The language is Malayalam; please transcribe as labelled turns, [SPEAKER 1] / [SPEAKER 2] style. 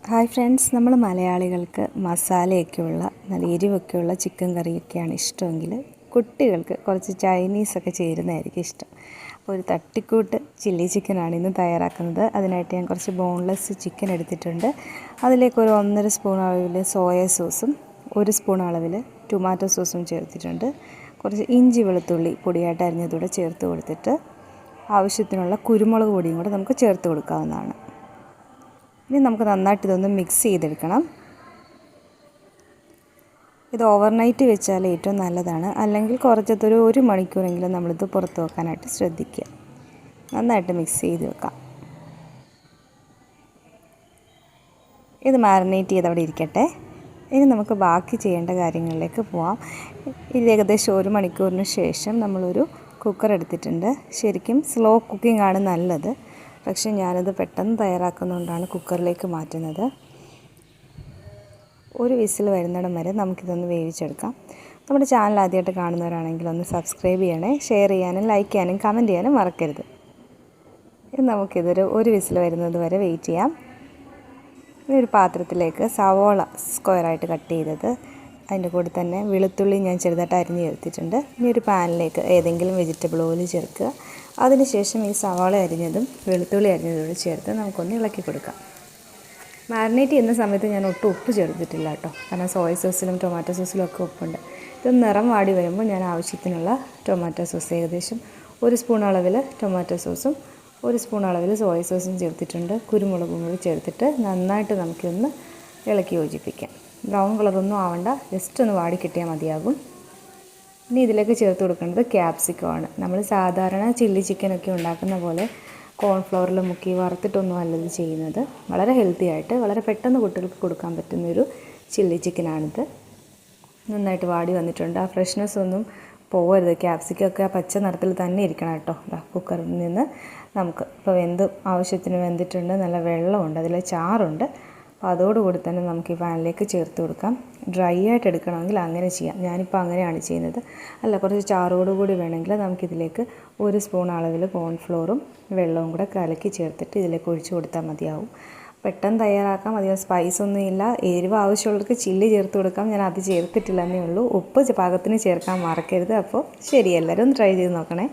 [SPEAKER 1] ഹായ് ഫ്രണ്ട്സ്, നമ്മൾ മലയാളികൾക്ക് മസാലയൊക്കെയുള്ള നല്ല എരിവൊക്കെയുള്ള ചിക്കൻ കറിയൊക്കെയാണ് ഇഷ്ടമെങ്കിൽ കുട്ടികൾക്ക് കുറച്ച് ചൈനീസൊക്കെ ചേരുന്നതായിരിക്കും ഇഷ്ടം. അപ്പോൾ ഒരു തട്ടിക്കൂട്ട് ചില്ലി ചിക്കനാണ് ഇന്ന് തയ്യാറാക്കുന്നത്. അതിനായിട്ട് ഞാൻ കുറച്ച് ബോൺലെസ് ചിക്കൻ എടുത്തിട്ടുണ്ട്. അതിലേക്ക് ഒരു 1.5 സ്പൂൺ അളവിൽ സോയ സോസും 1 സ്പൂൺ അളവിൽ ടൊമാറ്റോ സോസും ചേർത്തിട്ടുണ്ട്. കുറച്ച് ഇഞ്ചി വെളുത്തുള്ളി പൊടിയായിട്ട് അരിഞ്ഞതൂടെ ചേർത്ത് കൊടുത്തിട്ട് ആവശ്യത്തിനുള്ള കുരുമുളക് പൊടിയും കൂടെ നമുക്ക് ചേർത്ത് കൊടുക്കാവുന്നതാണ്. ഇനി നമുക്ക് നന്നായിട്ട് ഇതൊന്ന് മിക്സ് ചെയ്തെടുക്കണം. ഇത് ഓവർനൈറ്റ് വെച്ചാൽ ഏറ്റവും നല്ലതാണ്, അല്ലെങ്കിൽ കുറച്ചൊരു 1 മണിക്കൂറെങ്കിലും നമ്മളിത് പുറത്ത് വെക്കാനായിട്ട് ശ്രദ്ധിക്കുക. നന്നായിട്ട് മിക്സ് ചെയ്ത് വെക്കാം. ഇത് മാരിനേറ്റ് ചെയ്ത് അവിടെ ഇരിക്കട്ടെ. ഇനി നമുക്ക് ബാക്കി ചെയ്യേണ്ട കാര്യങ്ങളിലേക്ക് പോവാം. ഇത് ഏകദേശം 1 മണിക്കൂറിന് ശേഷം നമ്മളൊരു കുക്കർ എടുത്തിട്ടുണ്ട്. ശരിക്കും സ്ലോ കുക്കിംഗ് ആണ് നല്ലത്, പക്ഷേ ഞാനത് പെട്ടെന്ന് തയ്യാറാക്കുന്നതുകൊണ്ടാണ് കുക്കറിലേക്ക് മാറ്റുന്നത്. ഒരു വിസിൽ വരുന്നിടം വരെ നമുക്കിതൊന്ന് വേവിച്ചെടുക്കാം. നമ്മുടെ ചാനൽ ആദ്യമായിട്ട് കാണുന്നവരാണെങ്കിൽ ഒന്ന് സബ്സ്ക്രൈബ് ചെയ്യണേ, ഷെയർ ചെയ്യാനും ലൈക്ക് ചെയ്യാനും കമൻറ്റ് ചെയ്യാനും മറക്കരുത്. ഇത് ഒരു വിസിൽ വരുന്നത് വരെ വെയിറ്റ് ചെയ്യാം. ഈ ഒരു പാത്രത്തിലേക്ക് സവോള സ്ക്വയറായിട്ട് കട്ട് ചെയ്തത്, അതിൻ്റെ കൂടെ തന്നെ വെളുത്തുള്ളി ഞാൻ ചെറുതായിട്ട് അരിഞ്ഞ് ചേർത്തിട്ടുണ്ട്. ഇനി ഒരു പാനിലേക്ക് ഏതെങ്കിലും വെജിറ്റബിൾ ഓയിൽ ചേർക്കുക. അതിനുശേഷം ഈ സവാള അരിഞ്ഞതും വെളുത്തുള്ളി അരിഞ്ഞതോട് ചേർത്ത് നമുക്കൊന്ന് ഇളക്കി കൊടുക്കാം. മാരിനേറ്റ് ചെയ്യുന്ന സമയത്ത് ഞാൻ ഒട്ടും ഉപ്പ് ചേർത്തിട്ടില്ല കേട്ടോ, കാരണം സോയ സോസിലും ടൊമാറ്റോ സോസിലും ഒക്കെ ഉപ്പുണ്ട്. ഇത് നിറം വാടി വരുമ്പോൾ ഞാൻ ആവശ്യത്തിനുള്ള ടൊമാറ്റോ സോസ് ഏകദേശം 1 സ്പൂൺ അളവിൽ ടൊമാറ്റോ സോസും 1 സ്പൂൺ അളവിൽ സോയ സോസും ചേർത്തിട്ടുണ്ട്. കുരുമുളകും കൂടി ചേർത്തിട്ട് നന്നായിട്ട് നമുക്കൊന്ന് ഇളക്കി യോജിപ്പിക്കാം. ബ്രൗൺ കളറൊന്നും ആവണ്ട, ജസ്റ്റ് ഒന്ന് വാടി കിട്ടിയാൽ മതിയാകും. ഇനി ഇതിലേക്ക് ചേർത്ത് കൊടുക്കേണ്ടത് ക്യാപ്സിക്കമാണ്. നമ്മൾ സാധാരണ ചില്ലി ചിക്കനൊക്കെ ഉണ്ടാക്കുന്ന പോലെ കോൺഫ്ലവറിൽ മുക്കി വറുത്തിട്ടൊന്നും അല്ലത് ചെയ്യുന്നത്. വളരെ ഹെൽത്തി ആയിട്ട് വളരെ പെട്ടെന്ന് കുട്ടികൾക്ക് കൊടുക്കാൻ പറ്റുന്നൊരു ചില്ലി ചിക്കനാണിത്. നന്നായിട്ട് വാടി വന്നിട്ടുണ്ട്. ആ ഫ്രഷ്നെസ് ഒന്നും പോകരുത്. ക്യാപ്സിക്കൊക്കെ ആ പച്ച നിറത്തിൽ തന്നെ ഇരിക്കണം കേട്ടോ. കുക്കറിൽ നിന്ന് നമുക്ക് ഇപ്പോൾ ആവശ്യത്തിന് വെന്തിട്ടുണ്ട്. നല്ല വെള്ളമുണ്ട്, അതിൽ ചാറുണ്ട്. അപ്പോൾ അതോടുകൂടി തന്നെ നമുക്ക് ഈ പാനിലേക്ക് ചേർത്ത് കൊടുക്കാം. ഡ്രൈ ആയിട്ട് എടുക്കണമെങ്കിൽ അങ്ങനെ ചെയ്യാം. ഞാനിപ്പോൾ അങ്ങനെയാണ് ചെയ്യുന്നത്. അല്ല, കുറച്ച് ചാറോടുകൂടി വേണമെങ്കിൽ നമുക്കിതിലേക്ക് 1 സ്പൂൺ അളവിൽ കോൺഫ്ലോറും വെള്ളവും കൂടെ കലക്കി ചേർത്തിട്ട് ഇതിലേക്ക് ഒഴിച്ച് കൊടുത്താൽ മതിയാവും. പെട്ടെന്ന് തയ്യാറാക്കാം. അധികം സ്പൈസ് ഒന്നും ഇല്ല. എരിവ് ആവശ്യമുള്ളവർക്ക് ചില്ലി ചേർത്ത് കൊടുക്കാം. ഞാൻ അത് ചേർത്തിട്ടില്ലെന്നേ ഉള്ളൂ. ഉപ്പ് പാകത്തിന് ചേർക്കാൻ മറക്കരുത്. അപ്പോൾ ശരി, എല്ലാവരും ഒന്ന് ട്രൈ ചെയ്ത് നോക്കണേ.